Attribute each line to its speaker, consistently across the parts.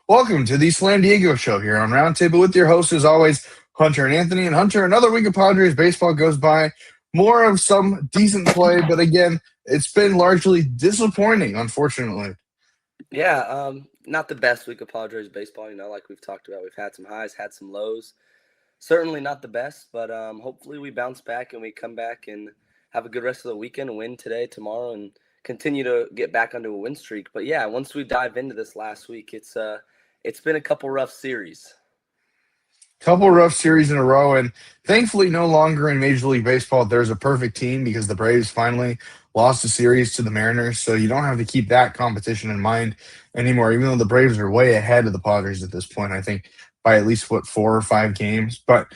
Speaker 1: Welcome to the Slam Diego Show here on Roundtable with your hosts, as always, Hunter and Anthony. And Hunter, another week of Padres baseball goes by. More of some decent play, but again, it's been largely disappointing, unfortunately.
Speaker 2: Yeah, not the best week of Padres baseball. Like we've talked about, we've had some highs, had some lows. Certainly not the best, but hopefully we bounce back and we come back and have a good rest of the weekend, win today, tomorrow, and continue to get back onto a win streak. But yeah, once we dive into this last week, it's been a couple rough series.
Speaker 1: Couple rough series in a row, and thankfully, no longer in Major League Baseball, there's a perfect team because the Braves finally lost a series to the Mariners. So you don't have to keep that competition in mind anymore, even though the Braves are way ahead of the Padres at this point, I think, by at least, 4 or 5 games. But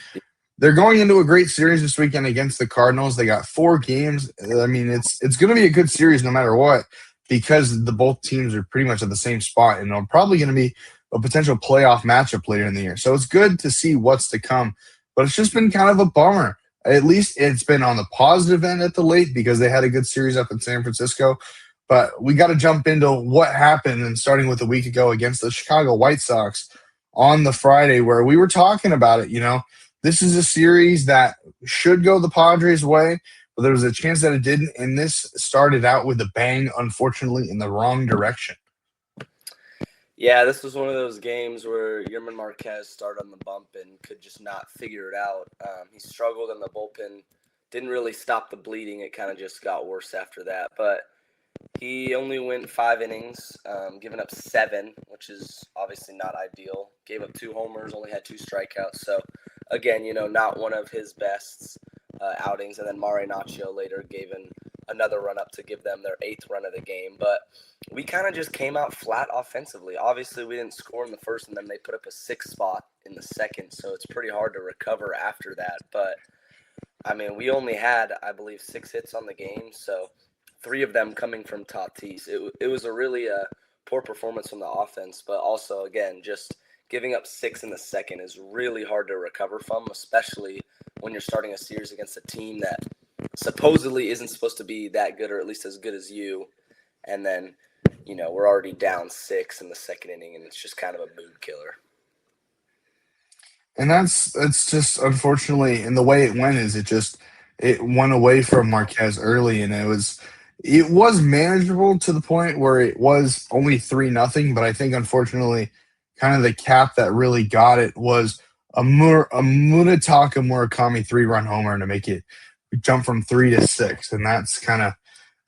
Speaker 1: they're going into a great series this weekend against the Cardinals. They got 4 games. I mean, it's going to be a good series no matter what because both teams are pretty much at the same spot, and they're probably going to be a potential playoff matchup later in the year. So it's good to see what's to come, but it's just been kind of a bummer. At least it's been on the positive end at the late because they had a good series up in San Francisco. But we got to jump into what happened, and starting with a week ago against the Chicago White Sox on the Friday, where we were talking about it. This is a series that should go the Padres' way, but there was a chance that it didn't, and this started out with a bang, unfortunately, in the wrong direction.
Speaker 2: Yeah, this was one of those games where Yerman Marquez started on the bump and could just not figure it out. He struggled in the bullpen, didn't really stop the bleeding. It kind of just got worse after that. But he only went 5 innings, giving up 7, which is obviously not ideal. Gave up 2 homers, only had 2 strikeouts. So, again, not one of his best outings. And then Mari Nacho later gave in another run up to give them their 8th run of the game. But we kind of just came out flat offensively. Obviously, we didn't score in the first, and then they put up a 6th spot in the second. So it's pretty hard to recover after that. But, I mean, we only had, I believe, 6 hits on the game. So 3 of them coming from Tatis. It was a really poor performance from the offense. But also, again, just giving up 6 in the second is really hard to recover from, especially when you're starting a series against a team that supposedly isn't supposed to be that good, or at least as good as you. And then, we're already down 6 in the second inning, and it's just kind of a mood killer.
Speaker 1: And that's just unfortunately, and the way it went is it went away from Marquez early, and it was manageable to the point where it was only 3-0. But I think unfortunately, kind of the cap that really got it was a Munetaka Murakami 3-run homer to make it jump from 3 to 6, and that's kind of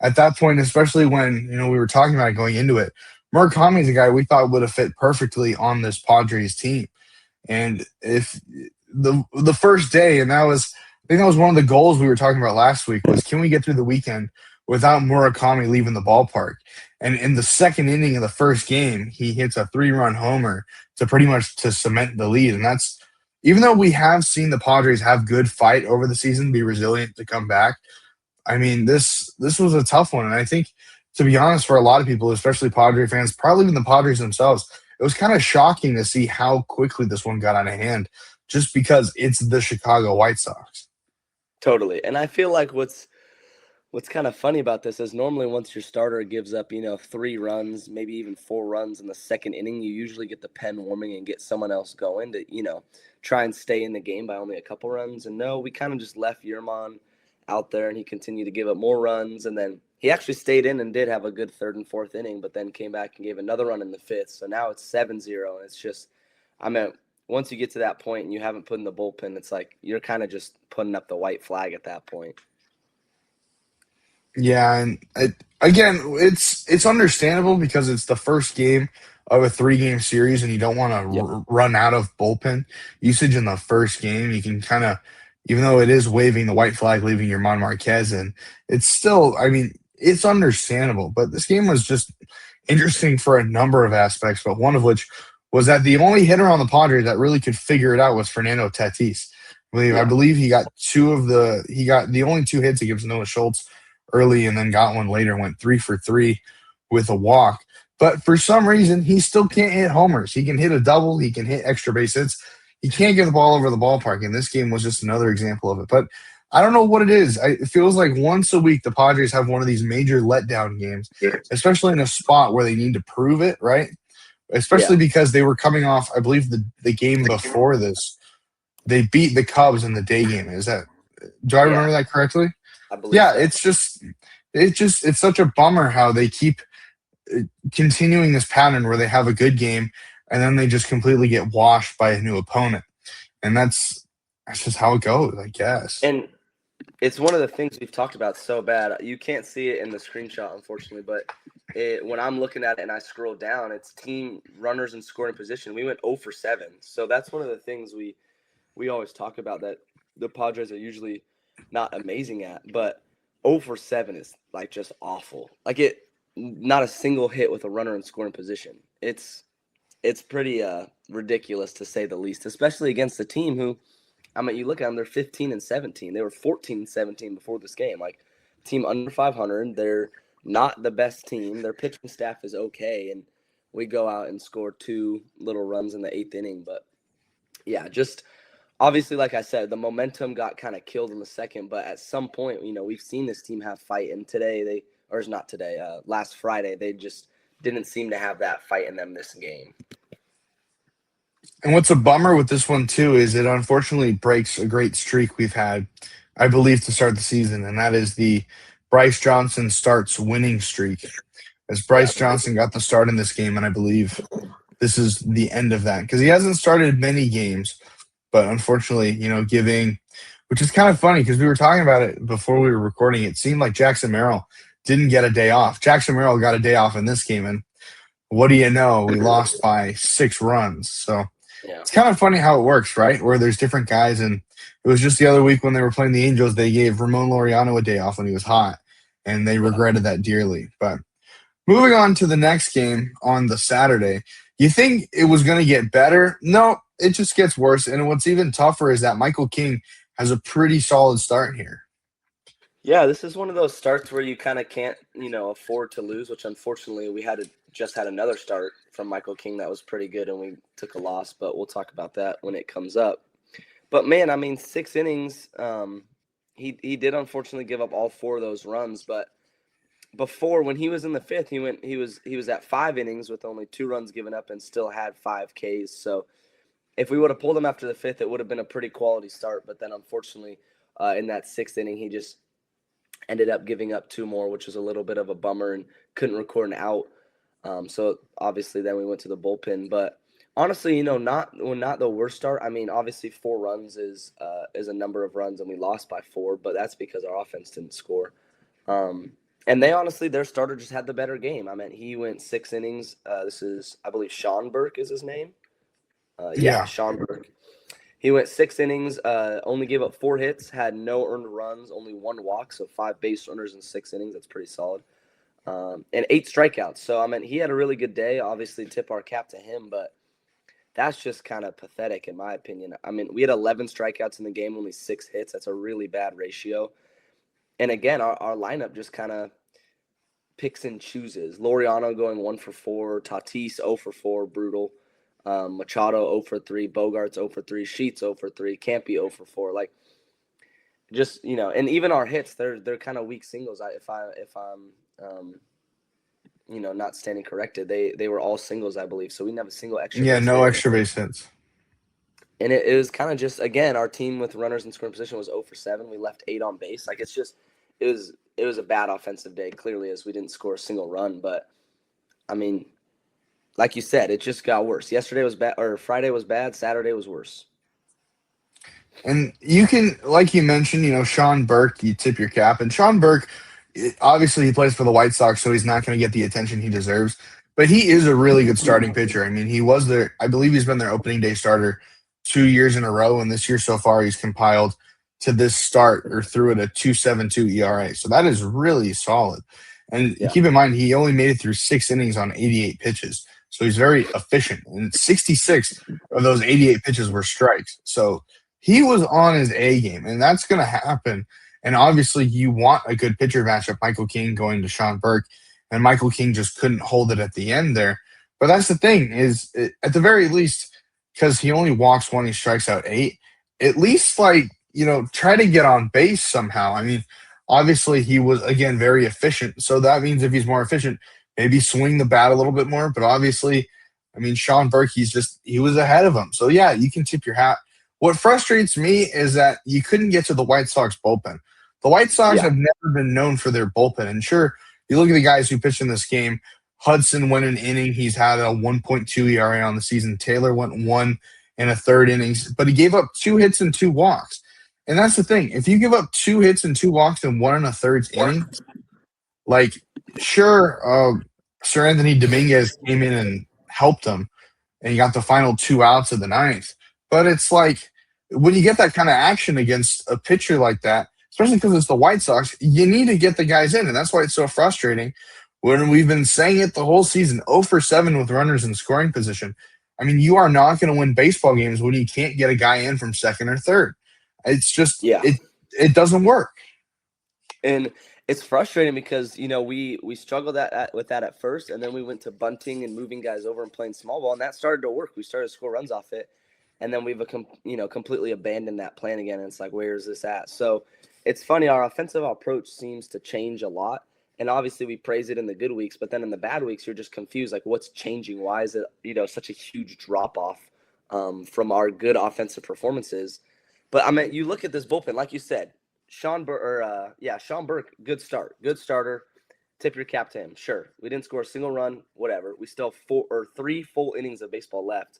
Speaker 1: at that point, especially when we were talking about it going into it. Murakami is a guy we thought would have fit perfectly on this Padres team. And if the first day, and I think that was one of the goals we were talking about last week, was can we get through the weekend without Murakami leaving the ballpark? And in the second inning of the first game, he hits a 3-run homer to pretty much to cement the lead. And that's, even though we have seen the Padres have good fight over the season, be resilient to come back. I mean, this was a tough one. And I think, to be honest, for a lot of people, especially Padre fans, probably even the Padres themselves, it was kind of shocking to see how quickly this one got out of hand just because it's the Chicago White Sox.
Speaker 2: Totally. And I feel like what's kind of funny about this is normally once your starter gives up, 3 runs, maybe even 4 runs in the second inning, you usually get the pen warming and get someone else going to, try and stay in the game by only a couple runs. And no, we kind of just left Yerman out there, and he continued to give up more runs. And then he actually stayed in and did have a good 3rd and 4th inning, but then came back and gave another run in the 5th. So now it's 7-0. And it's just, once you get to that point and you haven't put in the bullpen, it's like you're kind of just putting up the white flag at that point.
Speaker 1: Yeah, and it's understandable because it's the first game of a 3-game series, and you don't want to run out of bullpen usage in the first game. You can kind of, even though it is waving the white flag, leaving Yerman Marquez in, it's still, it's understandable. But this game was just interesting for a number of aspects, but one of which was that the only hitter on the Padres that really could figure it out was Fernando Tatis. I believe he got the only 2 hits against Noah Schultz early, and then got one later, went 3 for 3 with a walk. But for some reason, he still can't hit homers. He can hit a double. He can hit extra base hits. He can't get the ball over the ballpark, and this game was just another example of it. But I don't know what it is. It feels like once a week the Padres have one of these major letdown games, especially in a spot where they need to prove it, right? especially because they were coming off, I believe, the game before this. They beat the Cubs in the day game. Do I
Speaker 2: Yeah,
Speaker 1: remember that correctly?
Speaker 2: I believe
Speaker 1: Yeah,
Speaker 2: so.
Speaker 1: it's such a bummer how they keep continuing this pattern where they have a good game and then they just completely get washed by a new opponent. And that's just how it goes, I guess.
Speaker 2: And it's one of the things we've talked about so bad. You can't see it in the screenshot, unfortunately, but when I'm looking at it and I scroll down, it's team runners in scoring position. We went 0 for 7. So that's one of the things we always talk about that the Padres are usually not amazing at, but 0 for 7 is like just awful. Like not a single hit with a runner in scoring position. It's pretty ridiculous to say the least, especially against a team who, I mean, you look at them, they're 15 and 17. They were 14 and 17 before this game. Like, team under 500. They're not the best team. Their pitching staff is okay, and we go out and score 2 little runs in the 8th inning. But yeah, just obviously, like I said, the momentum got kind of killed in the second. But at some point, we've seen this team have fight, and today last Friday, they just didn't seem to have that fight in them this game.
Speaker 1: And what's a bummer with this one too is it unfortunately breaks a great streak we've had, I believe, to start the season, and that is the Bryce Johnson starts winning streak. As Bryce Johnson got the start in this game, and I believe this is the end of that because he hasn't started many games, but unfortunately, which is kind of funny because we were talking about it before we were recording. It seemed like Jackson Merrill didn't get a day off. Jackson Merrill got a day off in this game, and what do you know? We lost by 6 runs. So it's kind of funny how it works, right? Where there's different guys, and it was just the other week when they were playing the Angels, they gave Ramon Laureano a day off when he was hot, and they regretted that dearly. But moving on to the next game on the Saturday, you think it was going to get better? No, it just gets worse. And what's even tougher is that Michael King has a pretty solid start here.
Speaker 2: Yeah, this is one of those starts where you kind of can't, afford to lose, which unfortunately we just had another start from Michael King that was pretty good and we took a loss, but we'll talk about that when it comes up. But man, I mean, 6 innings, he did unfortunately give up all 4 of those runs, but before, when he was in the 5th, he was at 5 innings with only 2 runs given up and still had 5 Ks. So if we would have pulled him after the 5th, it would have been a pretty quality start. But then unfortunately, in that 6th inning, he just ended up giving up 2 more, which was a little bit of a bummer, and couldn't record an out. So obviously then we went to the bullpen. But honestly, not the worst start. I mean, obviously 4 runs is a number of runs, and we lost by 4, but that's because our offense didn't score. And their starter just had the better game. I mean, he went 6 innings. This is, I believe, Sean Burke is his name.
Speaker 1: Yeah,
Speaker 2: Sean Burke. He went 6 innings, only gave up 4 hits, had no earned runs, only 1 walk, so 5 base runners in 6 innings. That's pretty solid. And 8 strikeouts. So, I mean, he had a really good day. Obviously, tip our cap to him, but that's just kind of pathetic in my opinion. I mean, we had 11 strikeouts in the game, only 6 hits. That's a really bad ratio. And again, our lineup just kind of picks and chooses. Laureano going 1 for 4, Tatis 0 for 4, brutal. Machado 0 for 3, Bogarts 0 for 3, Sheets 0 for 3, Campy 0 for 4. Like, just and even our hits, they're kind of weak singles. If I'm not standing corrected, they were all singles, I believe. So we didn't have a single extra.
Speaker 1: Yeah, no extra base hits.
Speaker 2: And it was kind of just, again, our team with runners in scoring position was 0 for 7. We left 8 on base. Like, it's just, it was a bad offensive day, clearly, as we didn't score a single run. But, I mean, like you said, it just got worse. Yesterday was bad, or Friday was bad. Saturday was worse.
Speaker 1: And you can, like you mentioned, Sean Burke, you tip your cap. And Sean Burke, obviously he plays for the White Sox, so he's not going to get the attention he deserves. But he is a really good starting pitcher. I mean, he was there. I believe he's been their opening day starter 2 years in a row. And this year so far, he's compiled to this start or through it a 2.72 ERA. So that is really solid. And keep in mind, he only made it through 6 innings on 88 pitches. So he's very efficient. And 66 of those 88 pitches were strikes. So he was on his A game, and that's going to happen. And obviously, you want a good pitcher matchup, Michael King going to Sean Burke, and Michael King just couldn't hold it at the end there. But that's the thing is, at the very least, because he only walks 1, he strikes out 8, at least, try to get on base somehow. I mean, obviously, he was, again, very efficient. So that means if he's more efficient, maybe swing the bat a little bit more. But obviously, I mean, Sean Burke, he was ahead of him. So yeah, you can tip your hat. What frustrates me is that you couldn't get to the White Sox bullpen. The White Sox
Speaker 2: Yeah.
Speaker 1: have never been known for their bullpen. And sure, you look at the guys who pitched in this game. Hudson went an inning. He's had a 1.2 ERA on the season. Taylor went 1 1/3 innings, but he gave up 2 hits and 2 walks. And that's the thing. If you give up 2 hits and 2 walks in 1 1/3 inning, like, sure, Sir Anthony Dominguez came in and helped him, and he got the final 2 outs of the ninth. But it's like when you get that kind of action against a pitcher like that, especially because it's the White Sox, you need to get the guys in, and that's why it's so frustrating. When we've been saying it the whole season, 0 for 7 with runners in scoring position. I mean, you are not going to win baseball games when you can't get a guy in from second or third. It's just
Speaker 2: Yeah.
Speaker 1: it doesn't work.
Speaker 2: And it's frustrating because we struggled with that at first, and then we went to bunting and moving guys over and playing small ball, and that started to work. We started to score runs off it, and then we've completely abandoned that plan again. And it's like, where is this at? So it's funny. Our offensive approach seems to change a lot, and obviously we praise it in the good weeks, but then in the bad weeks you're just confused. Like, what's changing? Why is it such a huge drop off from our good offensive performances? But I mean, you look at this bullpen, like you said. Sean Burke, good starter. Tip your cap to him. Sure, we didn't score a single run, whatever. We still have 3 full innings of baseball left.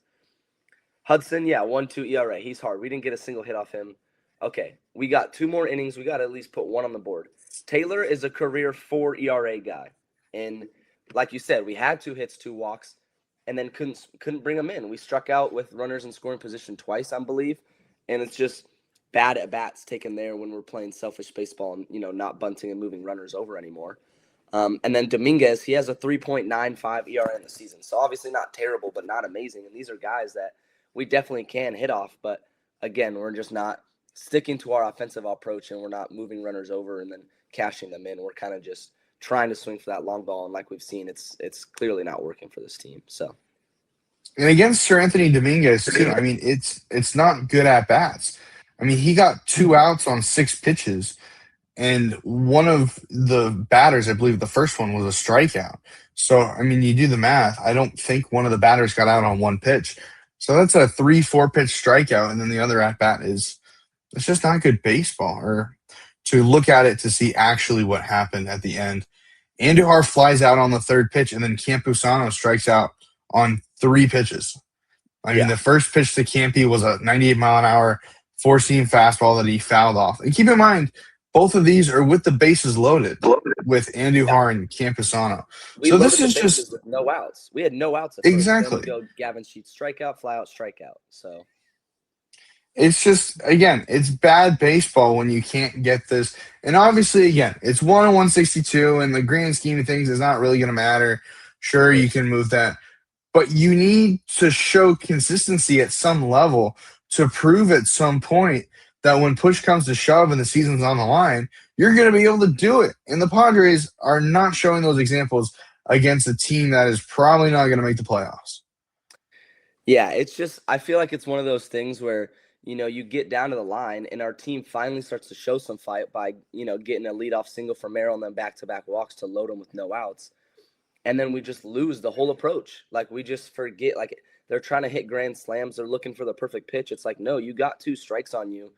Speaker 2: Hudson, 1.2 ERA. He's hard. We didn't get a single hit off him. Okay, we got 2 more innings. We got to at least put 1 on the board. Taylor is a career 4 ERA guy, and like you said, we had 2 hits, 2 walks, and then couldn't bring him in. We struck out with runners in scoring position twice, I believe, and it's just bad at bats taken there when we're playing selfish baseball and not bunting and moving runners over anymore. And then Dominguez, he has a 3.95 ERA in the season, so obviously not terrible, but not amazing. And these are guys that we definitely can hit off, but again, we're just not sticking to our offensive approach, and we're not moving runners over and then cashing them in. We're kind of just trying to swing for that long ball, and like we've seen, it's clearly not working for this team. So.
Speaker 1: And against Sir Anthony Dominguez too, I mean, it's not good at bats. I mean, he got 2 outs on 6 pitches, and one of the batters, I believe the first one, was a strikeout. So, I mean, you do the math. I don't think one of the batters got out on 1 pitch. So that's a 3-4 pitch strikeout, and then the other at bat it's just not good baseball. Or to look at it to see actually what happened at the end. Andujar flies out on the 3rd pitch, and then Campusano strikes out on 3 pitches. I mean, the first pitch to Campy was a 98-mile-an-hour 4-seam fastball that he fouled off. And keep in mind, both of these are with the bases loaded with Andujar and Campusano.
Speaker 2: So this is just with no outs. We had no outs at
Speaker 1: exactly.
Speaker 2: First. Then we go Gavin Sheets strikeout, fly out, strikeout. So
Speaker 1: it's just, again, it's bad baseball when you can't get this. And obviously, again, it's 1/162, and the grand scheme of things is not really going to matter. Sure, you can move that, but you need to show consistency at some level to prove at some point that when push comes to shove and the season's on the line, you're going to be able to do it. And the Padres are not showing those examples against a team that is probably not going to make the playoffs.
Speaker 2: Yeah, it's just, I feel like it's one of those things where, you get down to the line and our team finally starts to show some fight by, getting a leadoff single for Merrill and then back-to-back walks to load them with no outs. And then we just lose the whole approach. Like, we just forget, like, they're trying to hit grand slams. They're looking for the perfect pitch. It's like, no, you got 2 strikes on you.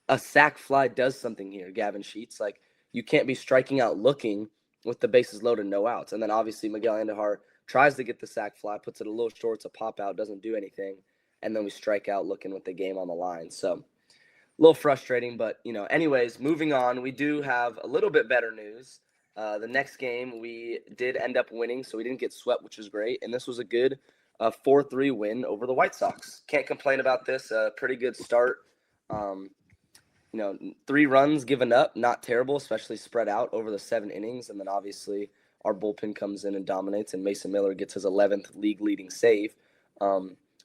Speaker 2: A sac fly does something here, Gavin Sheets. Like, you can't be striking out looking with the bases loaded, no outs. And then obviously Miguel Andujar tries to get the sac fly, puts it a little short, it's a pop out, doesn't do anything. And then we strike out looking with the game on the line. So a little frustrating, but, anyways, moving on, we do have a little bit better news. The next game we did end up winning, so we didn't get swept, which was great. And this was a good 4-3 win over the White Sox. Can't complain about this. A pretty good start. 3 runs given up, not terrible, especially spread out over the 7 innings. And then obviously our bullpen comes in and dominates, and Mason Miller gets his 11th league-leading save.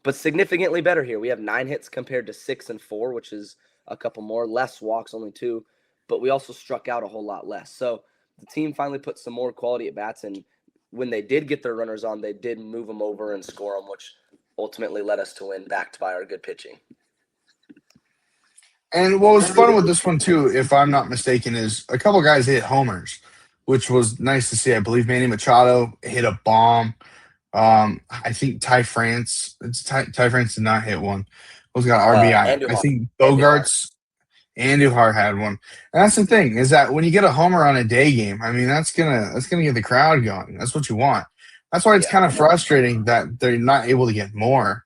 Speaker 2: But significantly better here. We have 9 hits compared to 6 and 4, which is a couple more. Less walks, only 2. But we also struck out a whole lot less. So the team finally put some more quality at bats, and when they did get their runners on, they did move them over and score them, which ultimately led us to win, backed by our good pitching.
Speaker 1: And what was fun with this one, too, if I'm not mistaken, is a couple guys hit homers, which was nice to see. I believe Manny Machado hit a bomb. I think Ty France. Ty France did not hit one. Who's got RBI? I
Speaker 2: Andujar.
Speaker 1: think
Speaker 2: Andujar.
Speaker 1: Bogarts. Andujar had one. And that's the thing is that when you get a homer on a day game, I mean that's gonna get the crowd going. That's what you want. That's why it's
Speaker 2: Yeah.
Speaker 1: kind of frustrating that they're not able to get more.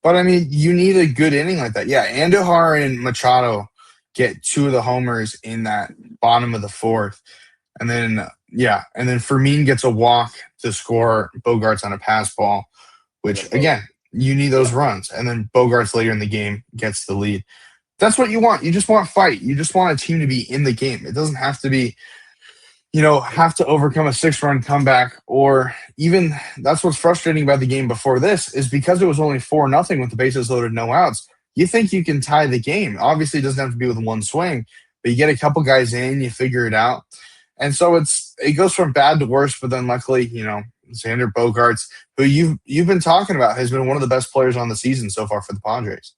Speaker 1: But I mean, you need a good inning like that. Yeah, Andujar and Machado get two of the homers in that bottom of the fourth, and then and then Fermin gets a walk to score Bogarts on a pass ball,
Speaker 2: And
Speaker 1: which
Speaker 2: then both.
Speaker 1: again you need those
Speaker 2: Yeah.
Speaker 1: runs, and then Bogarts later in the game gets the lead. That's what you want. You just want fight. You just want a team to be in the game. It doesn't have to be, have to overcome a 6-run comeback, or even that's what's frustrating about the game before this is because it was only 4-0 with the bases loaded, no outs. You think you can tie the game. Obviously, it doesn't have to be with one swing, but you get a couple guys in, you figure it out. And so it goes from bad to worse, but then luckily, Xander Bogaerts, who you've been talking about, has been one of the best players on the season so far for the Padres.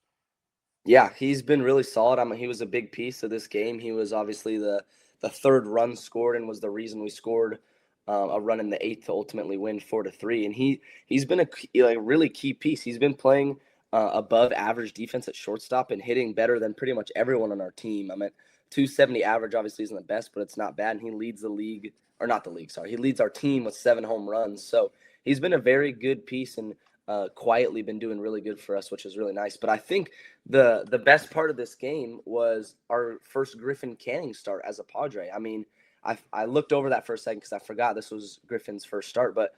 Speaker 2: Yeah, he's been really solid. I mean, he was a big piece of this game. He was obviously the third run scored and was the reason we scored a run in the eighth to ultimately win 4-3. And he's been a really key piece. He's been playing above average defense at shortstop and hitting better than pretty much everyone on our team. I mean, 270 average obviously isn't the best, but it's not bad. And he leads the league, or not the league, sorry. He leads our team with 7 home runs. So he's been a very good piece and quietly been doing really good for us, which is really nice. But I think the best part of this game was our first Griffin Canning start as a Padre. I mean, I looked over that for a second because I forgot this was Griffin's first start, but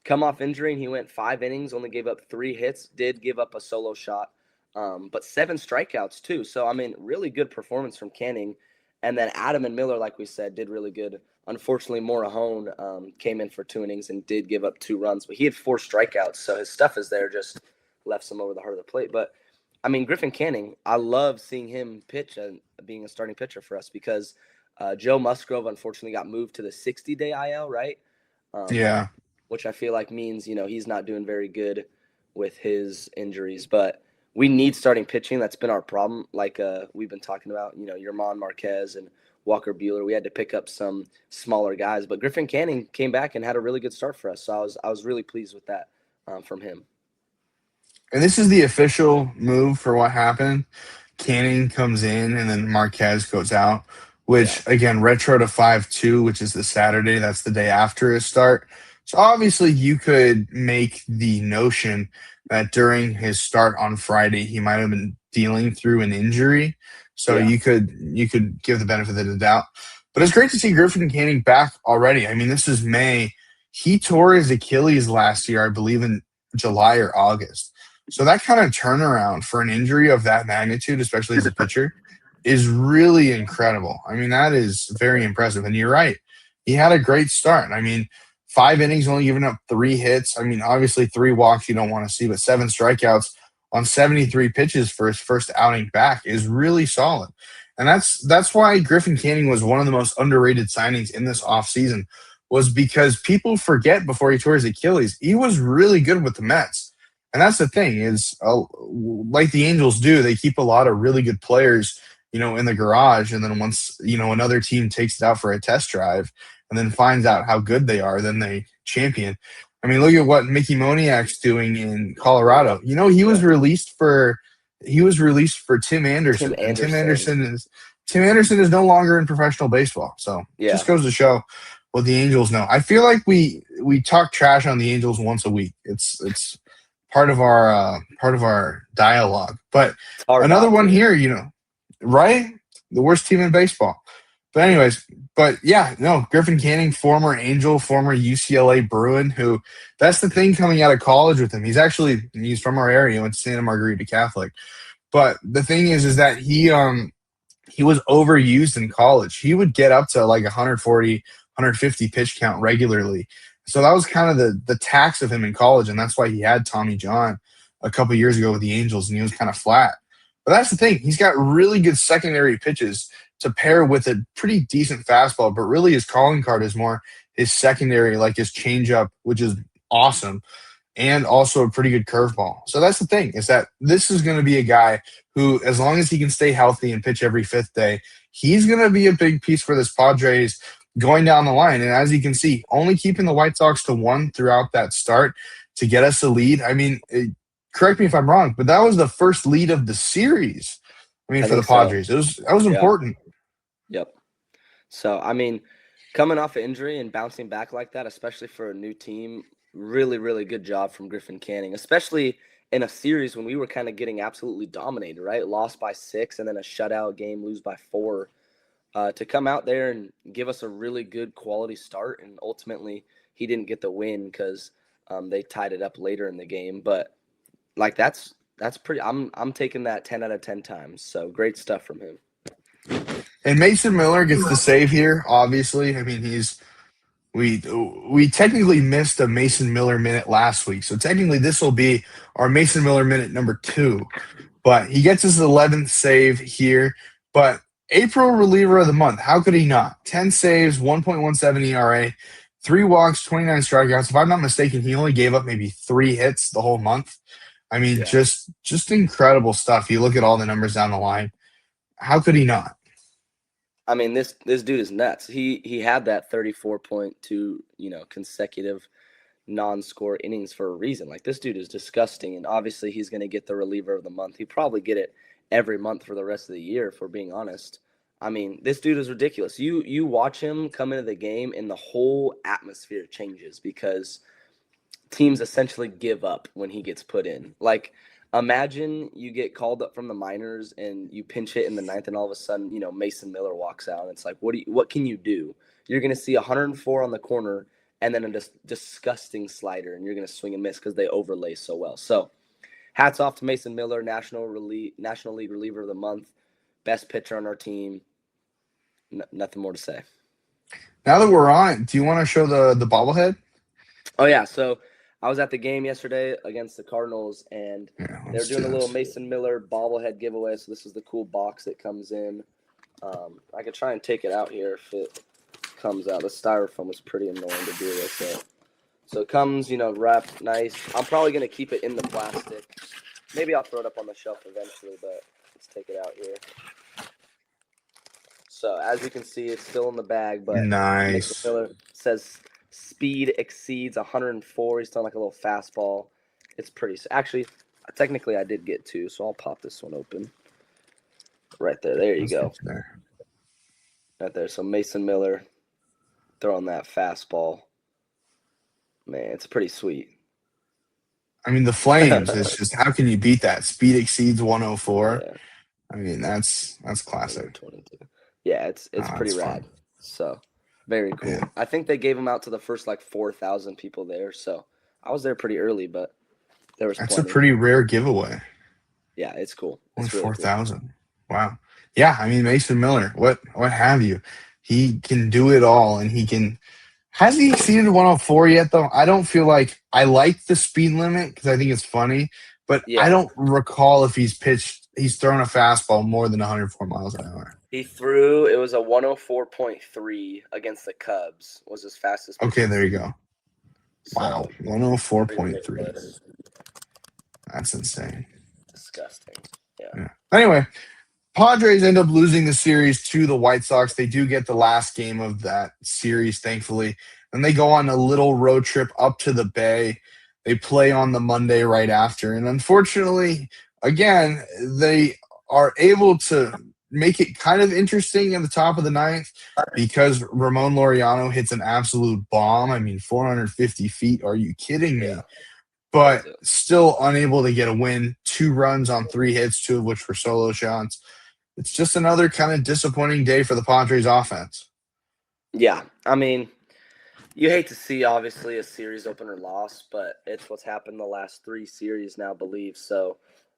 Speaker 2: come off injury and he went 5 innings, only gave up 3 hits, did give up a solo shot, but 7 strikeouts too. So, I mean, really good performance from Canning. And then Adam and Miller, like we said, did really good. Unfortunately, Morahone came in for 2 innings and did give up 2 runs, but he had 4 strikeouts, so his stuff is there, just left some over the heart of the plate. But, I mean, Griffin Canning, I love seeing him pitch and being a starting pitcher for us because Joe Musgrove, unfortunately, got moved to the 60-day IL, right?
Speaker 1: Yeah.
Speaker 2: Which I feel like means, he's not doing very good with his injuries. But we need starting pitching. That's been our problem. Like we've been talking about, Yerman Marquez and Walker Buehler. We had to pick up some smaller guys. But Griffin Canning came back and had a really good start for us. So I was really pleased with that from him.
Speaker 1: And this is the official move for what happened. Canning comes in and then Marquez goes out, which again, retro to 5-2, which is the Saturday. That's the day after his start. So obviously you could make the notion that during his start on Friday, he might have been dealing through an injury. So you could give the benefit of the doubt. But it's great to see Griffin Canning back already. I mean, this is May. He tore his Achilles last year, I believe in July or August. So that kind of turnaround for an injury of that magnitude, especially as a pitcher, is really incredible. I mean, that is very impressive. And you're right. He had a great start. I mean, 5 innings, only giving up 3 hits. I mean, obviously 3 walks you don't want to see, but 7 strikeouts on 73 pitches for his first outing back is really solid. And that's why Griffin Canning was one of the most underrated signings in this offseason, was because people forget before he tore his Achilles, he was really good with the Mets. And that's the thing is, like the Angels do, they keep a lot of really good players, in the garage. And then once, another team takes it out for a test drive and then finds out how good they are, then they champion. I mean, look at what Mickey Moniak's doing in Colorado. He was released for Tim Anderson. And Tim Anderson is no longer in professional baseball. So it just goes to show what the Angels know. I feel like we talk trash on the Angels once a week. It's part of our dialogue. But another one here, right? The worst team in baseball. But anyways, Griffin Canning, former Angel, former UCLA Bruin, who that's the thing coming out of college with him. He's from our area, went to Santa Margarita Catholic. But the thing is that he was overused in college. He would get up to like 140, 150 pitch count regularly. So that was kind of the tax of him in college, and that's why he had Tommy John a couple years ago with the Angels, and he was kind of flat. But that's the thing. He's got really good secondary pitches to pair with a pretty decent fastball, but really his calling card is more his secondary, like his changeup, which is awesome, and also a pretty good curveball. So that's the thing, is that this is going to be a guy who, as long as he can stay healthy and pitch every 5th day, he's going to be a big piece for this Padres going down the line. And as you can see, only keeping the White Sox to 1 throughout that start to get us a lead. I mean, correct me if I'm wrong, but that was the first lead of the series. I mean,
Speaker 2: I
Speaker 1: for the
Speaker 2: think so.
Speaker 1: Padres, that was
Speaker 2: Yeah.
Speaker 1: important.
Speaker 2: Yep. So, I mean, coming off an injury and bouncing back like that, especially for a new team, really, really good job from Griffin Canning, especially in a series when we were kind of getting absolutely dominated, right? Lost by 6 and then a shutout game, lose by 4. To come out there and give us a really good quality start, and ultimately he didn't get the win because they tied it up later in the game. But like that's pretty. I'm taking that 10 out of 10 times. So great stuff from him.
Speaker 1: And Mason Miller gets the save here. Obviously, I mean we we technically missed a Mason Miller minute last week, so technically this will be our Mason Miller minute number 2. But he gets his 11th save here. But April reliever of the month, how could he not? 10 saves, 1.17 ERA, 3 walks, 29 strikeouts. If I'm not mistaken, he only gave up maybe 3 hits the whole month. I mean,
Speaker 2: Yeah.
Speaker 1: just incredible stuff. You look at all the numbers down the line. How could he not?
Speaker 2: I mean, this dude is nuts. He had that 34.2, consecutive non-score innings for a reason. Like this dude is disgusting, and obviously he's going to get the reliever of the month. He probably get it every month for the rest of the year, if we're being honest. I mean, this dude is ridiculous. You watch him come into the game, and the whole atmosphere changes because teams essentially give up when he gets put in. Like, imagine you get called up from the minors and you pinch hit in the ninth, and all of a sudden, Mason Miller walks out. And it's like, what can you do? You're going to see 104 on the corner and then a disgusting slider, and you're going to swing and miss because they overlay so well. So, hats off to Mason Miller, National League reliever of the month, best pitcher on our team. Nothing more to say.
Speaker 1: Now that we're on, do you want to show the bobblehead?
Speaker 2: Oh yeah, so I was at the game yesterday against the Cardinals, and
Speaker 1: Yeah,
Speaker 2: they're
Speaker 1: let's do
Speaker 2: doing a little
Speaker 1: this.
Speaker 2: Mason Miller bobblehead giveaway. So this is the cool box that comes in. I could try and take it out here if it comes out. The styrofoam is pretty annoying to deal with. So it comes, wrapped nice. I'm probably gonna keep it in the plastic. Maybe I'll throw it up on the shelf eventually, but let's take it out here. So as you can see, it's still in the bag, but Mason
Speaker 1: Nice.
Speaker 2: Miller says speed exceeds 104. He's throwing like a little fastball. It's pretty. Actually, technically, I did get 2, so I'll pop this one open. Right there. There you
Speaker 1: Let's
Speaker 2: go.
Speaker 1: get there.
Speaker 2: Right there. So Mason Miller throwing that fastball. Man, it's pretty sweet.
Speaker 1: I mean, the Flames. It's just how can you beat that? Speed exceeds 104.
Speaker 2: Yeah,
Speaker 1: I mean, that's
Speaker 2: number
Speaker 1: classic.
Speaker 2: 22. Yeah, it's
Speaker 1: Oh,
Speaker 2: pretty
Speaker 1: that's
Speaker 2: rad.
Speaker 1: fun.
Speaker 2: So very cool.
Speaker 1: Yeah,
Speaker 2: I think they gave them out to the first like 4,000 people there. So I was there pretty early, but there was
Speaker 1: that's a
Speaker 2: plenty.
Speaker 1: pretty rare giveaway.
Speaker 2: Yeah, it's cool.
Speaker 1: Only
Speaker 2: It's really
Speaker 1: 4,000. Wow. Yeah, I mean Mason Miller. What have you? He can do it all, and he can. Has he exceeded 104 yet? Though I don't feel like I like the speed limit because I think it's funny, but
Speaker 2: cool.
Speaker 1: I
Speaker 2: Yeah,
Speaker 1: don't recall if he's thrown a fastball more than 104 miles an hour.
Speaker 2: he threw. It was a 104.3 against the Cubs. Was his fastest.
Speaker 1: Okay, there you go.
Speaker 2: So,
Speaker 1: Wow,
Speaker 2: pretty
Speaker 1: 104.3.
Speaker 2: ridiculous.
Speaker 1: That's insane.
Speaker 2: Disgusting. Yeah.
Speaker 1: Yeah. Anyway, Padres end up losing the series to the White Sox. They do get the last game of that series, thankfully. And they go on a little road trip up to the Bay. They play on the Monday right after. And unfortunately, again, they are able to make it kind of interesting at the top of the ninth because Ramon Laureano hits an absolute bomb. I mean, 450 feet. Are you kidding me?
Speaker 2: Yeah.
Speaker 1: But still unable to get a win. 2 runs on 3 hits, 2 of which were solo shots. It's just another kind of disappointing day for the Padres offense.
Speaker 2: Yeah. I mean, you hate to see obviously a series opener loss, but it's what's happened the last 3 series now, I believe. So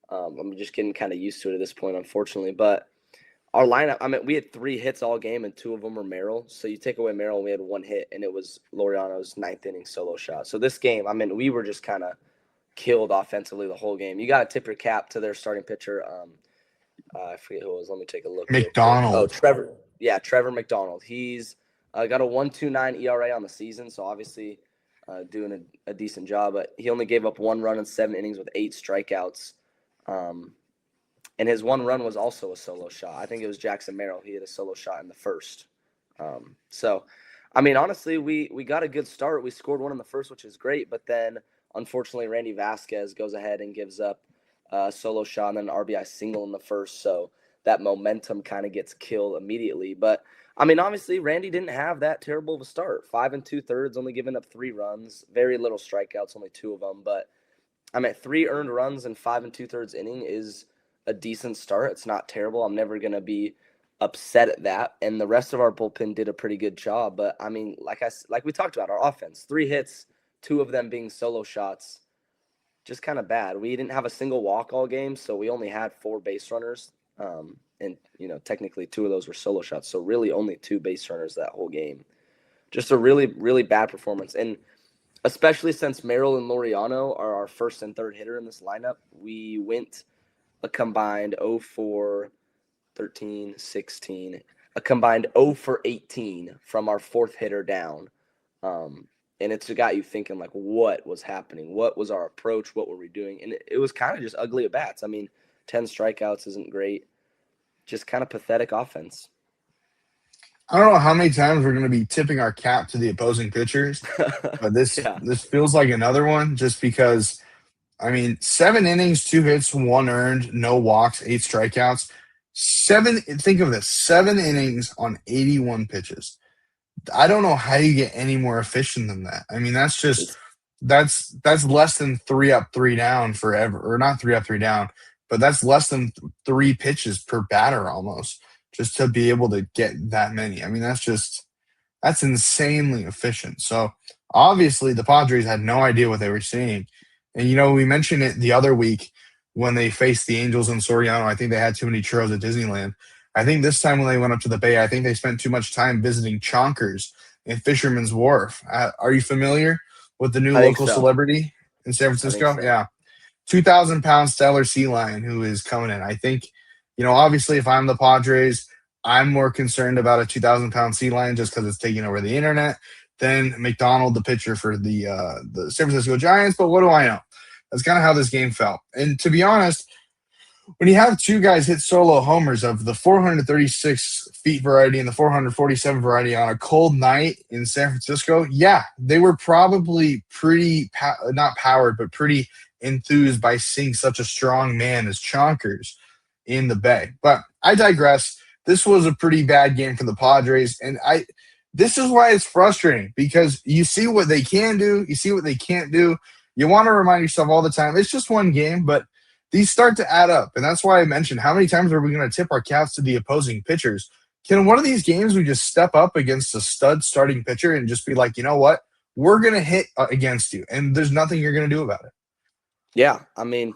Speaker 2: I'm just getting kind of used to it at this point, unfortunately. But our lineup, I mean, we had 3 hits all game, and 2 of them were Merrill. So you take away Merrill, and we had 1 hit, and it was Laureano's 9th inning solo shot. So this game, I mean, we were just kind of killed offensively the whole game. You got to tip your cap to their starting pitcher. I forget who it was. Let me take a look.
Speaker 1: McDonald.
Speaker 2: Oh, Trevor. Yeah, Trevor McDonald. He's got a 1.29 ERA on the season, so obviously doing a decent job. But he only gave up 1 run in 7 innings with 8 strikeouts. And his 1 run was also a solo shot. I think it was Jackson Merrill. He had a solo shot in the first. So, I mean, honestly, we got a good start. We scored 1 in the first, which is great. But then unfortunately, Randy Vasquez goes ahead and gives up a solo shot and then an RBI single in the first. So that momentum kind of gets killed immediately. But I mean, obviously, Randy didn't have that terrible of a start. 5 2/3, only giving up 3 runs, very little strikeouts, only 2 of them. But I mean, 3 earned runs in 5 2/3 inning is a decent start. It's not terrible. I'm never gonna be upset at that. And the rest of our bullpen did a pretty good job. But I mean, like we talked about, our offense, 3 hits, 2 of them being solo shots, just kind of bad. We didn't have a single walk all game, so we only had 4 base runners. And technically 2 of those were solo shots. So really only 2 base runners that whole game. Just a really, really bad performance. And especially since Merrill and Laureano are our first and third hitter in this lineup, we went a combined 0 for 13, 16, a combined 0 for 18 from our fourth hitter down. And it's got you thinking, like, what was happening? What was our approach? What were we doing? And it was kind of just ugly at bats. I mean, 10 strikeouts isn't great. Just kind of pathetic offense.
Speaker 1: I don't know how many times we're going to be tipping our cap to the opposing pitchers, but this
Speaker 2: Yeah.
Speaker 1: this feels like another one just because. I mean, 7 innings, 2 hits, 1 earned, no walks, 8 strikeouts. Think of this, 7 innings on 81 pitches. I don't know how you get any more efficient than that. I mean, that's less than 3 up, 3 down forever, or not 3 up, 3 down, but that's less than 3 pitches per batter almost, just to be able to get that many. I mean, that's insanely efficient. So obviously the Padres had no idea what they were seeing. And we mentioned it the other week when they faced the Angels in Soriano. I think they had too many churros at Disneyland. I think this time when they went up to the Bay, I think they spent too much time visiting Chonkers and Fisherman's Wharf. Are you familiar with the new
Speaker 2: I think
Speaker 1: local
Speaker 2: so.
Speaker 1: celebrity in San Francisco?
Speaker 2: so.
Speaker 1: Yeah. 2,000-pound Stellar Sea Lion who is coming in. I think, obviously if I'm the Padres, I'm more concerned about a 2,000-pound sea lion just because it's taking over the internet than McDonald, the pitcher for the San Francisco Giants. But what do I know? That's kind of how this game felt. And to be honest, when you have 2 guys hit solo homers of the 436 feet variety and the 447 variety on a cold night in San Francisco, yeah, they were probably pretty, not powered, but pretty enthused by seeing such a strong man as Chonkers in the Bay. But I digress. This was a pretty bad game for the Padres, and this is why it's frustrating, because you see what they can do, you see what they can't do. You want to remind yourself all the time, it's just one game, but these start to add up. And that's why I mentioned, how many times are we going to tip our caps to the opposing pitchers? Can one of these games we just step up against a stud starting pitcher and just be like, you know what? We're going to hit against you, and there's nothing you're going to do about it.
Speaker 2: Yeah, I mean,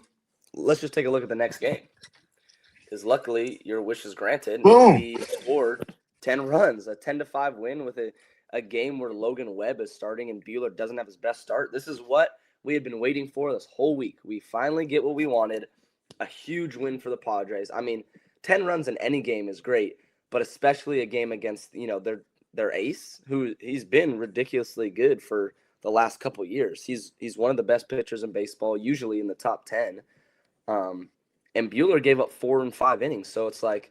Speaker 2: let's just take a look at the next game. Because luckily, your wish is granted.
Speaker 1: Boom.
Speaker 2: We scored 10 runs, a 10-5 win with a game where Logan Webb is starting and Buehler doesn't have his best start. This is what we had been waiting for this whole week. We finally get what we wanted, a huge win for the Padres. I mean, 10 runs in any game is great, but especially a game against, their ace, who he's been ridiculously good for the last couple years. He's one of the best pitchers in baseball, usually in the top 10. And Buehler gave up 4 and 5 innings. So it's like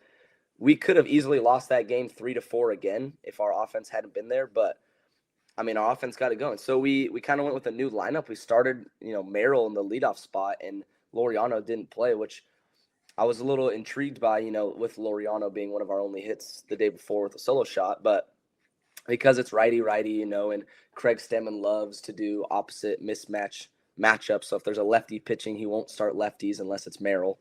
Speaker 2: we could have easily lost that game 3-4 again if our offense hadn't been there. But, I mean, our offense got it going. So we kind of went with a new lineup. We started, Merrill in the leadoff spot, and Laureano didn't play, which I was a little intrigued by, with Laureano being one of our only hits the day before with a solo shot. But because it's righty-righty, and Craig Stammen loves to do opposite mismatch matchups. So if there's a lefty pitching, he won't start lefties unless it's Merrill.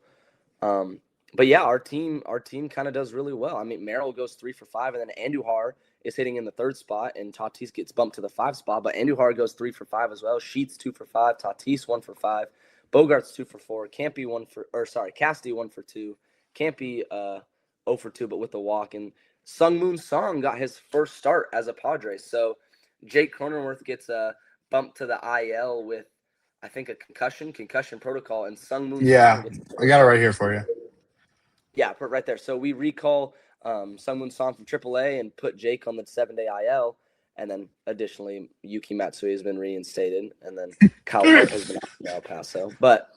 Speaker 2: But yeah, our team kind of does really well. I mean, Merrill goes 3 for 5, and then Andujar is hitting in the 3rd spot, and Tatis gets bumped to the 5 spot. But Andujar goes 3 for 5 as well. Sheets 2 for 5, Tatis 1 for 5, Bogarts 2 for 4, Cassidy 1 for 2, Campy 0 for 2, but with a walk. And Sungmoon Song got his first start as a Padre. So Jake Cronenworth gets bumped to the IL with, I think, a concussion protocol, and Sungmoon.
Speaker 1: Yeah, I got it right here for you.
Speaker 2: Yeah, put it right there. So we recall Sungmoon Song from AAA and put Jake on the 7-day IL, and then additionally Yuki Matsui has been reinstated, and then Kyle Hart has been out from El Paso. But